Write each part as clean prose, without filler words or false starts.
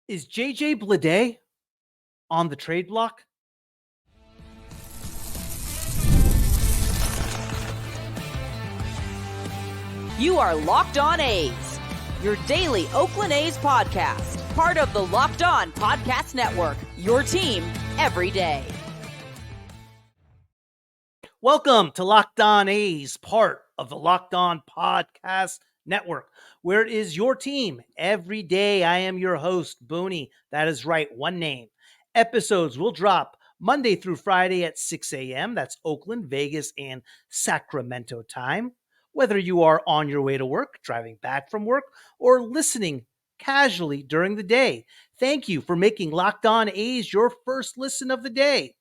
Is JJ Bleday on the trade block? You are Locked On A's, your daily Oakland A's podcast, part of the Locked On Podcast Network, your team every day. Welcome to Locked On A's, part of the Locked On Podcast Network, where it is your team every day. I am your host, Bunni. That is right, one name. Episodes will drop Monday through Friday at 6 a.m. That's Oakland, Vegas, and Sacramento time. Whether you are on your way to work, driving back from work, or listening casually during the day, thank you for making Locked On A's your first listen of the day.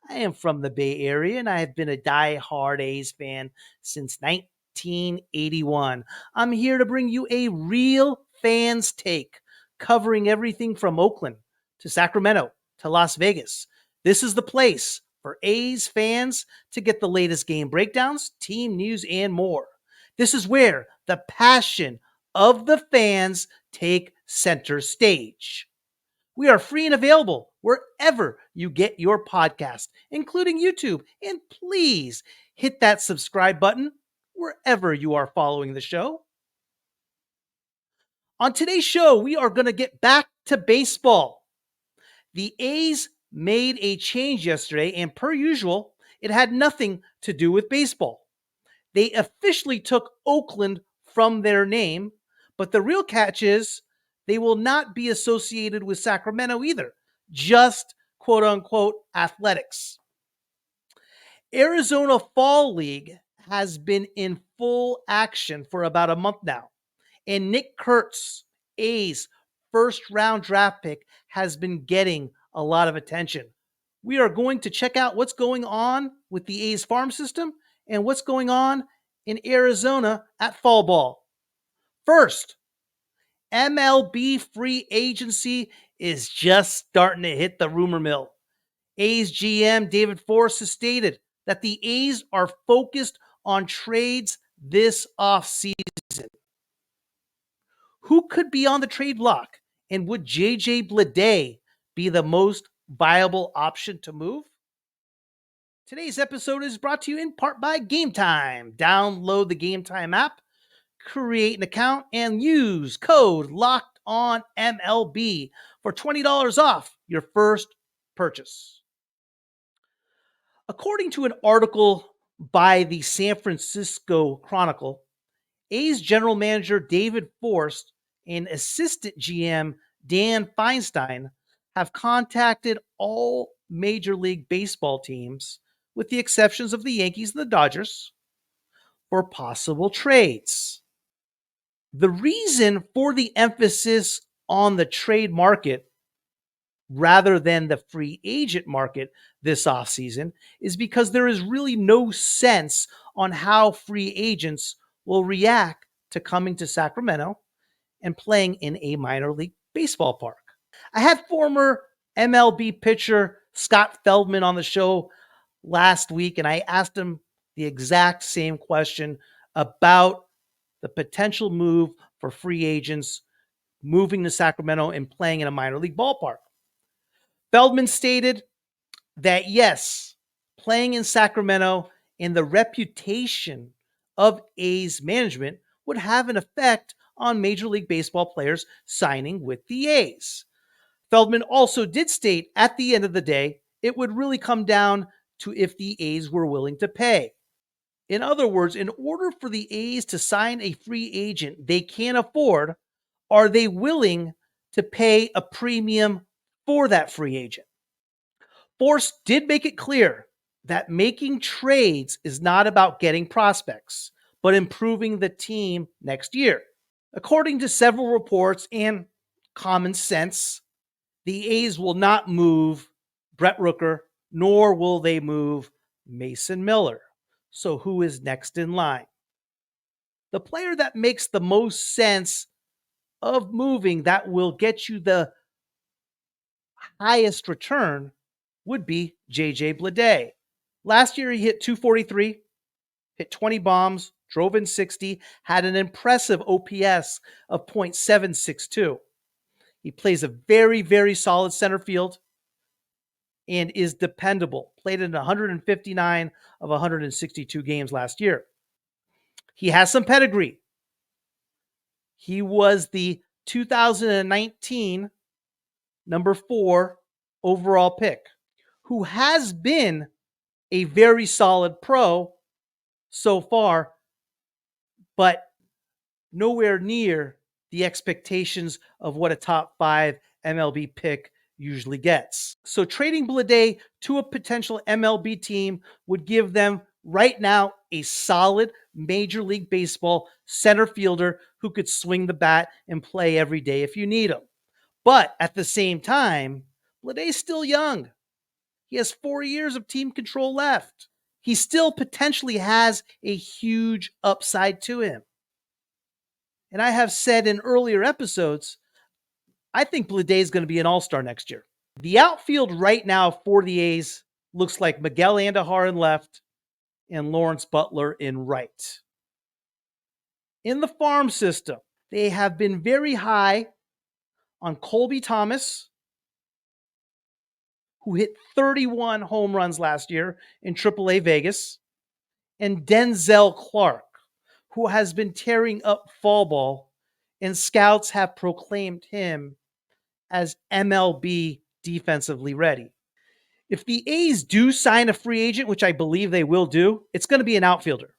I am from the Bay Area, and I have been a die-hard A's fan since 1981. I'm here to bring you a real fan's take, covering everything from Oakland to Sacramento to Las Vegas. This is the place for A's fans to get the latest game breakdowns, team news, and more. This is where the passion of the fans take center stage. We are free and available wherever you get your podcast, including YouTube. And please hit that subscribe button wherever you are following the show. On today's show, we are going to get back to baseball. The A's made a change yesterday, and per usual, it had nothing to do with baseball. They officially took Oakland from their name, but the real catch is they will not be associated with Sacramento either, just quote-unquote athletics. Arizona Fall League has been in full action for about a month now, and Nick Kurtz, A's first-round draft pick, has been getting a lot of attention. We are going to check out what's going on with the A's farm system and what's going on in Arizona at fall ball. First, MLB free agency is just starting to hit the rumor mill. A's GM David Forst has stated that the A's are focused on trades this offseason. Who could be on the trade block? And would JJ Bleday be the most viable option to move? Today's episode is brought to you in part by GameTime. Download the GameTime app, create an account, and use code LOCKEDONMLB for $20 off your first purchase. According to an article by the San Francisco Chronicle, A's general manager David Forst and assistant GM Dan Feinstein have contacted all Major League Baseball teams, with the exceptions of the Yankees and the Dodgers, for possible trades. The reason for the emphasis on the trade market rather than the free agent market this offseason is because there is really no sense on how free agents will react to coming to Sacramento and playing in a minor league baseball park. I had former MLB pitcher Scott Feldman on the show last week, and I asked him the exact same question about the potential move for free agents moving to Sacramento and playing in a minor league ballpark. Feldman stated that yes, playing in Sacramento and the reputation of A's management would have an effect on Major League Baseball players signing with the A's. Feldman also did state at the end of the day, it would really come down to if the A's were willing to pay. In other words, in order for the A's to sign a free agent they can't afford, are they willing to pay a premium for that free agent? Forst did make it clear that making trades is not about getting prospects, but improving the team next year. According to several reports and common sense, the A's will not move Brett Rooker, nor will they move Mason Miller. So who is next in line? The player that makes the most sense of moving that will get you the highest return would be JJ Bleday. Last year, he hit 243, hit 20 bombs, drove in 60, had an impressive OPS of .762. He plays a very, very solid center field and is dependable. Played in 159 of 162 games last year. He has some pedigree. He was the 2019 number 4 overall pick, who has been a very solid pro so far, but nowhere near the expectations of what a top 5 MLB pick usually gets. So trading Bleday to a potential MLB team would give them right now a solid Major League Baseball center fielder who could swing the bat and play every day if you need him. But at the same time, Bleday's still young. He has 4 years of team control left. He still potentially has a huge upside to him. And I have said in earlier episodes, I think Bleday is going to be an all-star next year. The outfield right now for the A's looks like Miguel Andujar in left and Lawrence Butler in right. In the farm system, they have been very high on Colby Thomas, who hit 31 home runs last year in AAA Vegas, and Denzel Clarke, who has been tearing up fall ball, and scouts have proclaimed him as MLB defensively ready. If the A's do sign a free agent, which I believe they will do, it's going to be an outfielder.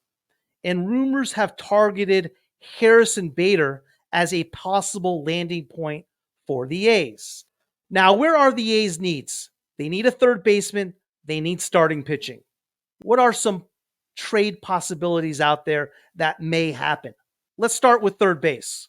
And rumors have targeted Harrison Bader as a possible landing point for the A's. Now, where are the A's needs? They need a third baseman. They need starting pitching. What are some trade possibilities out there that may happen? Let's start with third base.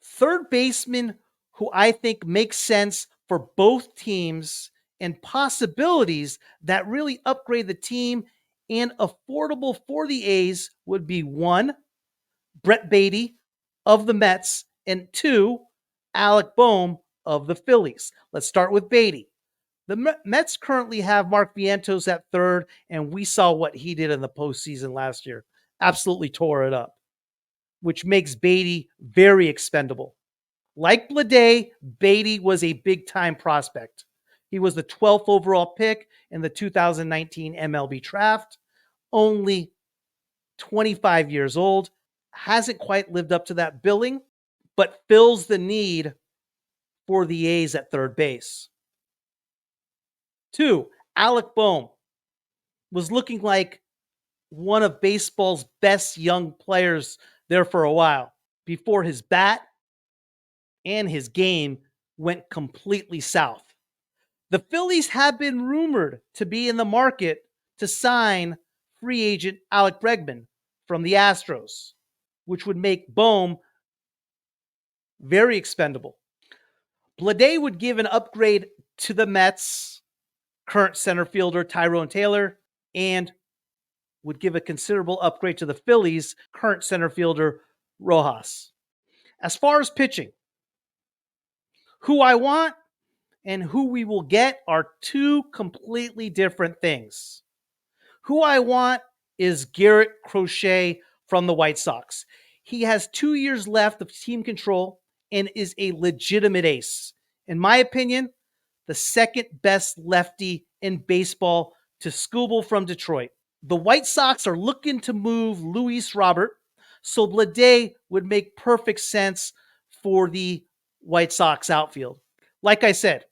Third baseman who I think makes sense for both teams and possibilities that really upgrade the team and affordable for the A's would be 1, Brett Baty of the Mets, and 2, Alec Bohm of the Phillies. Let's start with Baty. The Mets currently have Mark Vientos at third, and we saw what he did in the postseason last year. Absolutely tore it up, which makes Baty very expendable. Like Bleday, Baty was a big-time prospect. He was the 12th overall pick in the 2019 MLB draft, only 25 years old, hasn't quite lived up to that billing, but fills the need for the A's at third base. 2, Alec Bohm was looking like one of baseball's best young players there for a while before his bat and his game went completely south. The Phillies have been rumored to be in the market to sign free agent Alec Bregman from the Astros, which would make Bohm very expendable. Bleday would give an upgrade to the Mets' current center fielder Tyrone Taylor and would give a considerable upgrade to the Phillies' current center fielder Rojas. As far as pitching, who I want and who we will get are two completely different things. Who I want is Garrett Crochet from the White Sox. He has 2 years left of team control and is a legitimate ace. In my opinion, the second best lefty in baseball to Skubal from Detroit. The White Sox are looking to move Luis Robert, so Bleday would make perfect sense for the White Sox outfield. Like I said,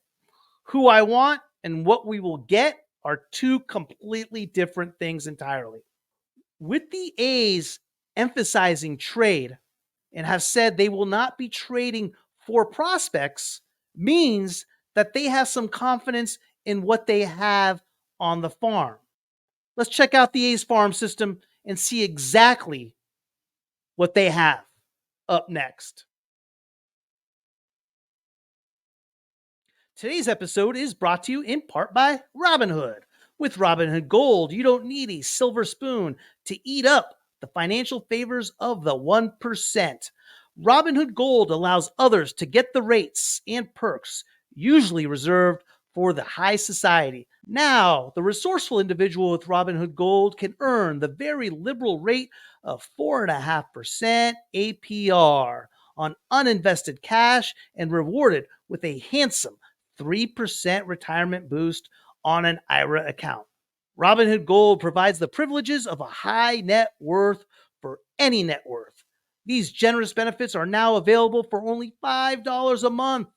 who I want and what we will get are two completely different things entirely. With the A's emphasizing trade and have said they will not be trading for prospects means that they have some confidence in what they have on the farm. Let's check out the A's farm system and see exactly what they have up next. Today's episode is brought to you in part by Robinhood. With Robinhood Gold, you don't need a silver spoon to eat up the financial favors of the 1%. Robinhood Gold allows others to get the rates and perks usually reserved for the high society. Now, the resourceful individual with Robinhood Gold can earn the very liberal rate of 4.5% APR on uninvested cash and rewarded with a handsome 3% retirement boost on an IRA account. Robinhood Gold provides the privileges of a high net worth for any net worth. These generous benefits are now available for only $5 a month.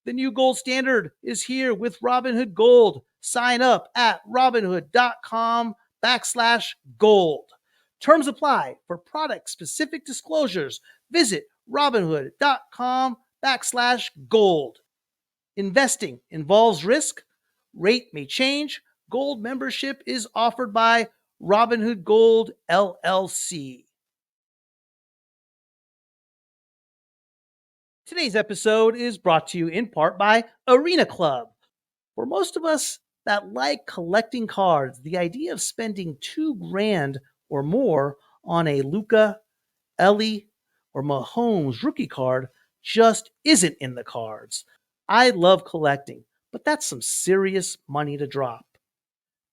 The new gold standard is here with Robinhood Gold. Sign up at robinhood.com/gold. Terms apply. For product specific disclosures, visit robinhood.com/gold. Investing involves risk. Rate may change. Gold membership is offered by Robinhood Gold LLC. Today's episode is brought to you in part by Arena Club. For most of us that like collecting cards, the idea of spending $2,000 or more on a Luka, Ellie, or Mahomes rookie card just isn't in the cards. I love collecting, but that's some serious money to drop.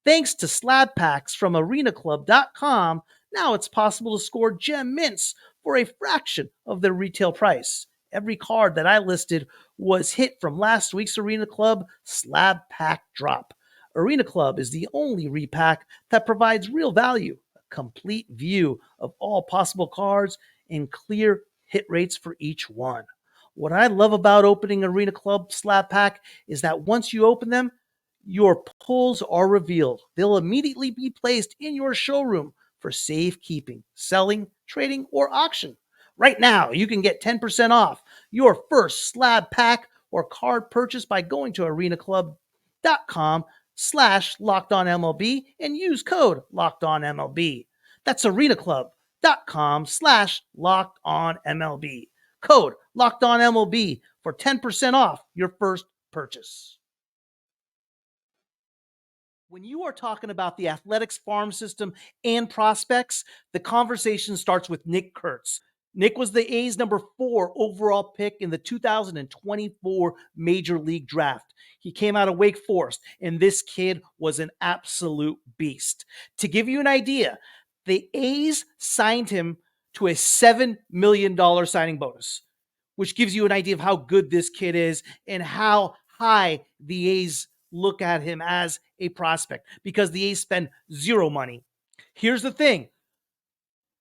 Thanks to slab packs from arenaclub.com, now it's possible to score gem mints for a fraction of their retail price. Every card that I listed was hit from last week's Arena Club slab pack drop. Arena Club is the only repack that provides real value, a complete view of all possible cards, and clear hit rates for each one. What I love about opening Arena Club slab pack is that once you open them, your pulls are revealed. They'll immediately be placed in your showroom for safekeeping, selling, trading, or auction. Right now, you can get 10% off your first slab pack or card purchase by going to arenaclub.com/lockedonmlb and use code lockedonmlb. That's arenaclub.com/lockedonmlb. Code lockedonmlb for 10% off your first purchase. When you are talking about the athletics farm system and prospects, the conversation starts with Nick Kurtz. Nick was the A's number 4 overall pick in the 2024 Major League Draft. He came out of Wake Forest, and this kid was an absolute beast. To give you an idea, the A's signed him to a $7 million signing bonus, which gives you an idea of how good this kid is and how high the A's look at him as a prospect, because the A's spend zero money. Here's the thing.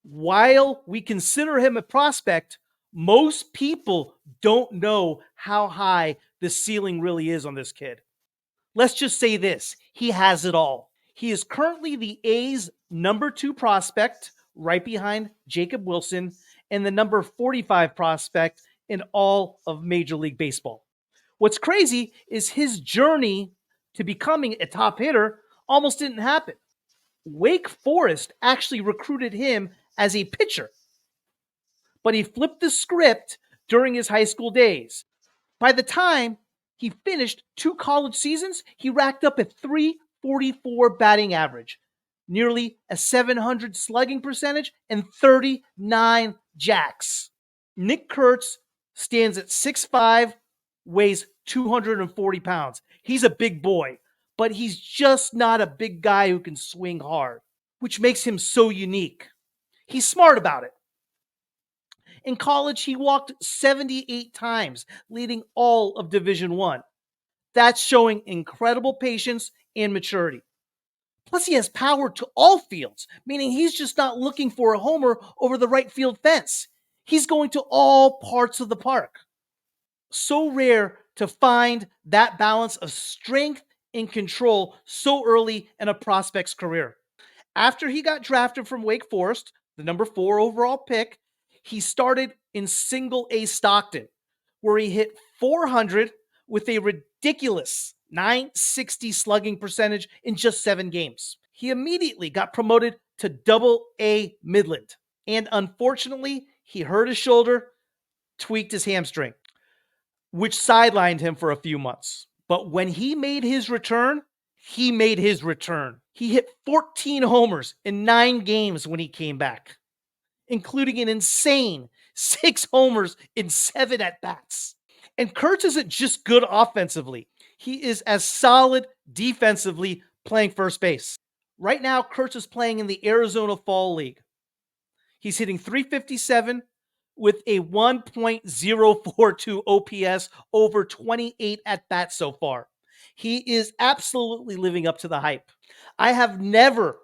While we consider him a prospect, most people don't know how high the ceiling really is on this kid. Let's just say this. He has it all. He is currently the A's number 2 prospect, right behind Jacob Wilson, and the number 45 prospect in all of Major League Baseball. What's crazy is his journey to becoming a top hitter almost didn't happen. Wake Forest actually recruited him as a pitcher, but he flipped the script during his high school days. By the time he finished 2 college seasons, he racked up a .344 batting average, nearly a .700 slugging percentage, and 39 jacks. Nick Kurtz stands at 6'5", weighs 240 pounds. He's a big boy, but he's just not a big guy who can swing hard, which makes him so unique. He's smart about it. In college, he walked 78 times, leading all of Division I. That's showing incredible patience and maturity. Plus, he has power to all fields, meaning he's just not looking for a homer over the right field fence. He's going to all parts of the park. So rare to find that balance of strength and control so early in a prospect's career. After he got drafted from Wake Forest, the number 4 overall pick, he started in single A Stockton, where he hit .400 with a ridiculous .960 slugging percentage in just 7 games. He immediately got promoted to double A Midland, and unfortunately, he hurt his shoulder, tweaked his hamstring, which sidelined him for a few months. But when he made his return, he made his return. He hit 14 homers in 9 games when he came back, including an insane 6 homers in 7 at-bats. And Curts isn't just good offensively. He is as solid defensively playing first base. Right now, Curts is playing in the Arizona Fall League. He's hitting .357 with a 1.042 OPS over 28 at bats so far. He is absolutely living up to the hype. I have never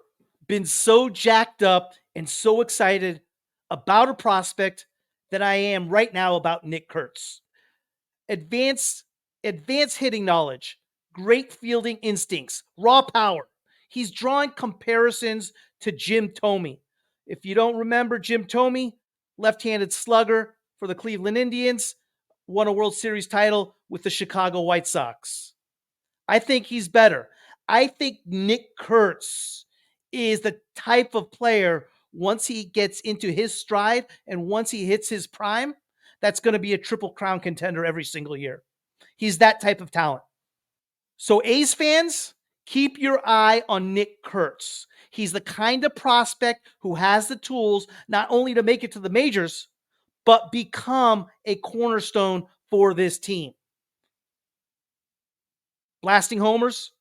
been so jacked up and so excited about a prospect that I am right now about Nick Kurtz. Advanced hitting knowledge, great fielding instincts, raw power. He's drawing comparisons to Jim Thome. If you don't remember Jim Thome, left-handed slugger for the Cleveland Indians, won a World Series title with the Chicago White Sox. I think he's better. I think Nick Kurtz is the type of player, once he gets into his stride and once he hits his prime, that's going to be a Triple Crown contender every single year. He's that type of talent. So A's fans, keep your eye on Nick Kurtz. He's the kind of prospect who has the tools not only to make it to the majors, but become a cornerstone for this team. Blasting homers,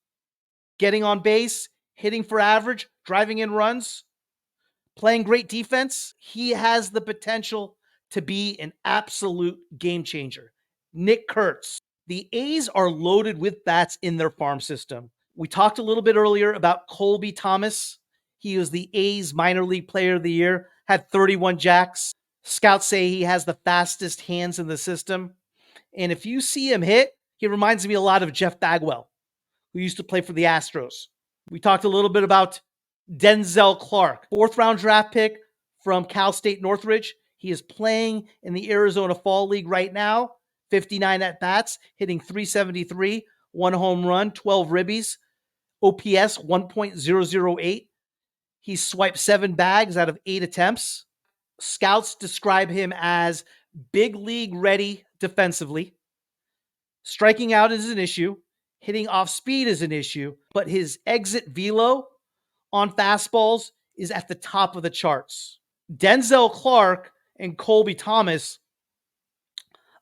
getting on base, hitting for average, driving in runs, playing great defense. He has the potential to be an absolute game changer. Nick Kurtz. The A's are loaded with bats in their farm system. We talked a little bit earlier about Colby Thomas. He was the A's minor league player of the year, had 31 jacks. Scouts say he has the fastest hands in the system. And if you see him hit, he reminds me a lot of Jeff Bagwell, who used to play for the Astros. We talked a little bit about Denzel Clarke, 4th-round draft pick from Cal State Northridge. He is playing in the Arizona Fall League right now, 59 at-bats, hitting .373, 1 home run, 12 ribbies, OPS 1.008. He swiped 7 bags out of 8 attempts. Scouts describe him as big league ready defensively. Striking out is an issue. Hitting off speed is an issue, but his exit velo on fastballs is at the top of the charts. Denzel Clarke and Colby Thomas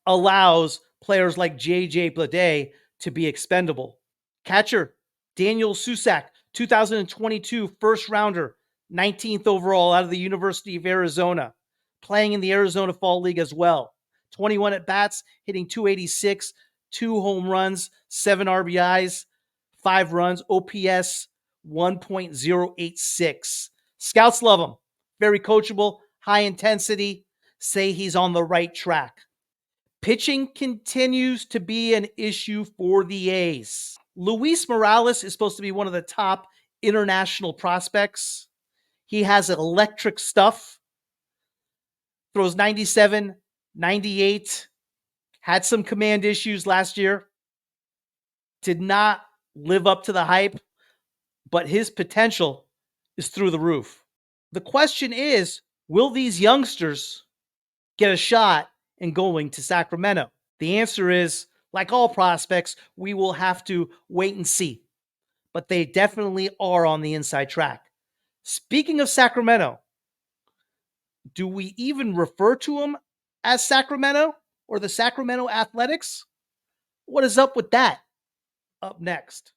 allows players like JJ Bleday to be expendable. Catcher Daniel Susac, 2022 first rounder, 19th overall out of the University of Arizona, playing in the Arizona Fall League as well. 21 at bats, hitting .286, 2 home runs, 7 RBIs, 5 runs, OPS 1.086. Scouts love him. Very coachable, high intensity, say he's on the right track. Pitching continues to be an issue for the A's. Luis Morales is supposed to be one of the top international prospects. He has electric stuff. Throws 97, 98. Had some command issues last year. Did not live up to the hype, but his potential is through the roof. The question is, will these youngsters get a shot in going to Sacramento? The answer is, like all prospects, we will have to wait and see. But they definitely are on the inside track. Speaking of Sacramento, do we even refer to them as Sacramento or the Sacramento Athletics? What is up with that? Up next.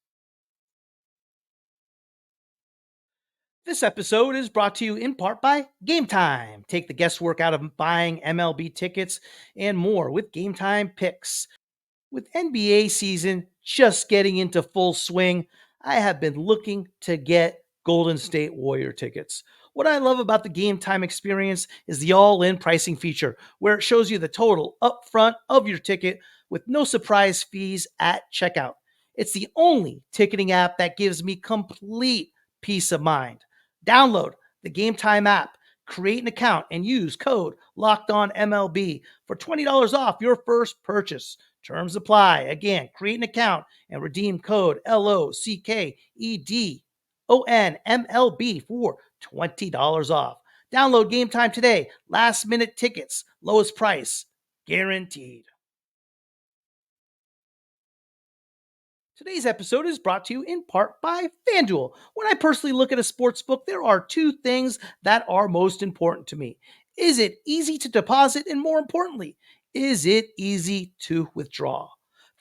This episode is brought to you in part by GameTime. Take the guesswork out of buying MLB tickets and more with GameTime picks. With NBA season just getting into full swing, I have been looking to get Golden State Warrior tickets. What I love about the GameTime experience is the all-in pricing feature, where it shows you the total upfront of your ticket with no surprise fees at checkout. It's the only ticketing app that gives me complete peace of mind. Download the GameTime app, create an account, and use code LOCKEDONMLB for $20 off your first purchase. Terms apply. Again, create an account and redeem code LOCKEDONMLB for $20 off. Download GameTime today. Last minute tickets, lowest price, guaranteed. Today's episode is brought to you in part by FanDuel. When I personally look at a sports book, there are 2 things that are most important to me. Is it easy to deposit? And more importantly, is it easy to withdraw?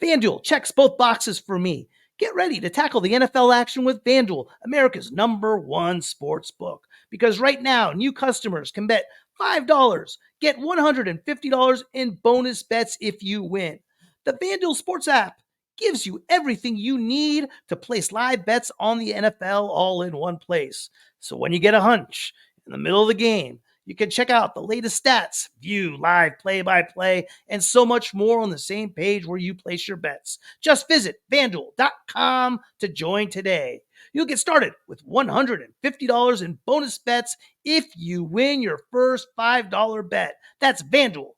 FanDuel checks both boxes for me. Get ready to tackle the NFL action with FanDuel, America's #1 sports book. Because right now, new customers can bet $5. Get $150 in bonus bets if you win. The FanDuel Sports app gives you everything you need to place live bets on the NFL all in one place. So when you get a hunch in the middle of the game, you can check out the latest stats, view live play-by-play, and so much more on the same page where you place your bets. Just visit FanDuel.com to join today. You'll get started with $150 in bonus bets if you win your first $5 bet. That's FanDuel.com.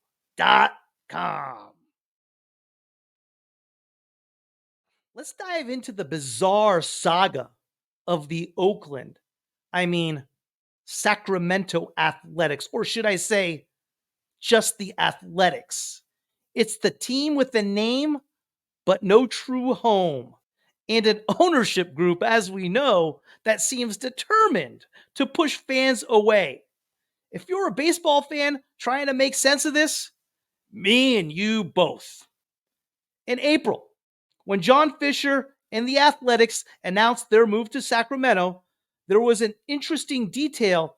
Let's dive into the bizarre saga of the Sacramento Athletics, or should I say, just the Athletics. It's the team with a name, but no true home, and an ownership group, as we know, that seems determined to push fans away. If you're a baseball fan trying to make sense of this, me and you both. In April, when John Fisher and the Athletics announced their move to Sacramento, there was an interesting detail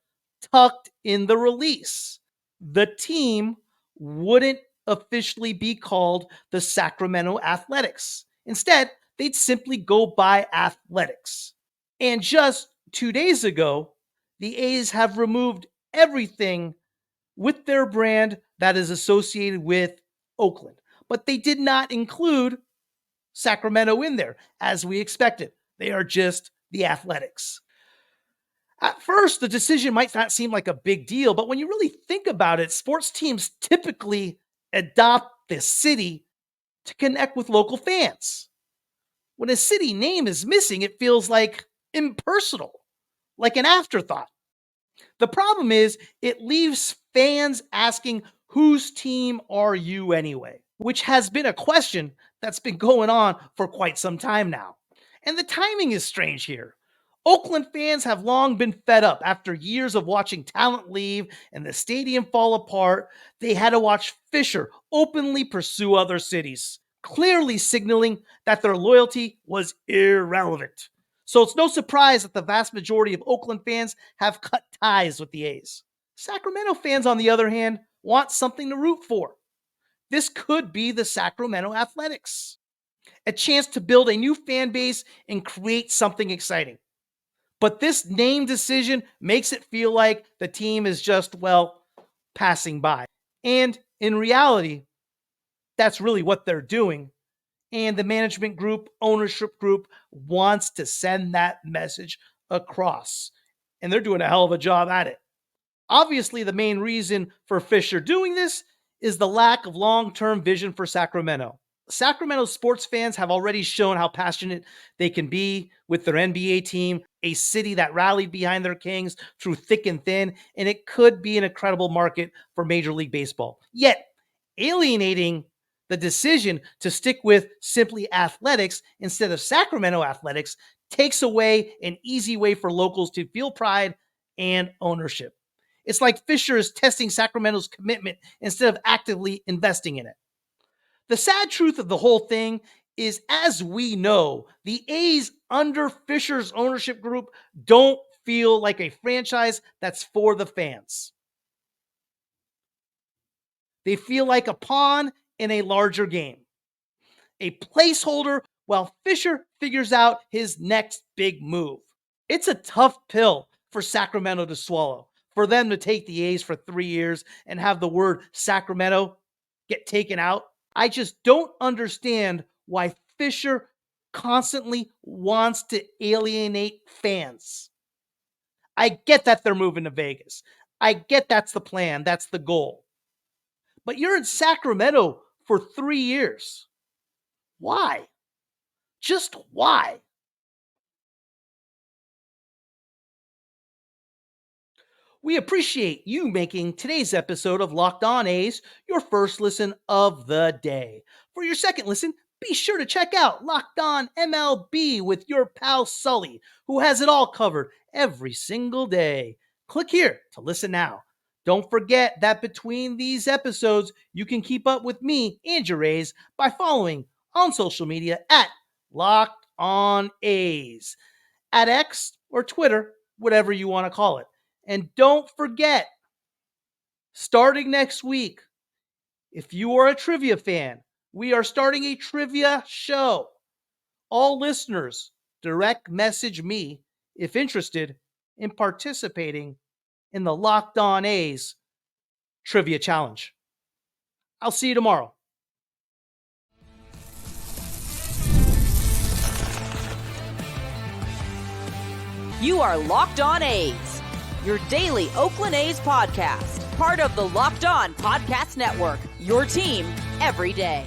tucked in the release. The team wouldn't officially be called the Sacramento Athletics. Instead, they'd simply go by Athletics. And just 2 days ago, the A's have removed everything with their brand that is associated with Oakland. But they did not include Sacramento in there, as we expected. They are just the Athletics. At first, the decision might not seem like a big deal, but when you really think about it, sports teams typically adopt the city to connect with local fans. When a city name is missing, it feels like impersonal, like an afterthought. The problem is, it leaves fans asking, whose team are you anyway? Which has been a question that's been going on for quite some time now. And the timing is strange here. Oakland fans have long been fed up after years of watching talent leave and the stadium fall apart. They had to watch Fisher openly pursue other cities, clearly signaling that their loyalty was irrelevant. So it's no surprise that the vast majority of Oakland fans have cut ties with the A's. Sacramento fans, on the other hand, want something to root for. This could be the Sacramento Athletics, a chance to build a new fan base and create something exciting. But this name decision makes it feel like the team is just, passing by. And in reality, that's really what they're doing. And the management group, ownership group wants to send that message across. And they're doing a hell of a job at it. Obviously, the main reason for Fisher doing this is the lack of long-term vision for Sacramento. Sacramento sports fans have already shown how passionate they can be with their NBA team, a city that rallied behind their Kings through thick and thin, and it could be an incredible market for Major League Baseball. Yet, alienating the decision to stick with simply Athletics instead of Sacramento Athletics takes away an easy way for locals to feel pride and ownership. It's like Fisher is testing Sacramento's commitment instead of actively investing in it. The sad truth of the whole thing is, as we know, the A's under Fisher's ownership group don't feel like a franchise that's for the fans. They feel like a pawn in a larger game, a placeholder while Fisher figures out his next big move. It's a tough pill for Sacramento to swallow, for them to take the A's for 3 years and have the word Sacramento get taken out. I just don't understand why Fisher constantly wants to alienate fans. I get that they're moving to Vegas. I get that's the plan, that's the goal. But you're in Sacramento for 3 years. Why? Just why? We appreciate you making today's episode of Locked On A's your first listen of the day. For your second listen, be sure to check out Locked On MLB with your pal Sully, who has it all covered every single day. Click here to listen now. Don't forget that between these episodes, you can keep up with me and your A's by following on social media at Locked On A's, at X or Twitter, whatever you want to call it. And don't forget, Starting next week, if you are a trivia fan, we are starting a trivia show. All listeners direct message me if interested in participating in the Locked On A's Trivia Challenge. I'll see you tomorrow. You are Locked On A's, your daily Oakland A's podcast, part of the Locked On Podcast Network, your team every day.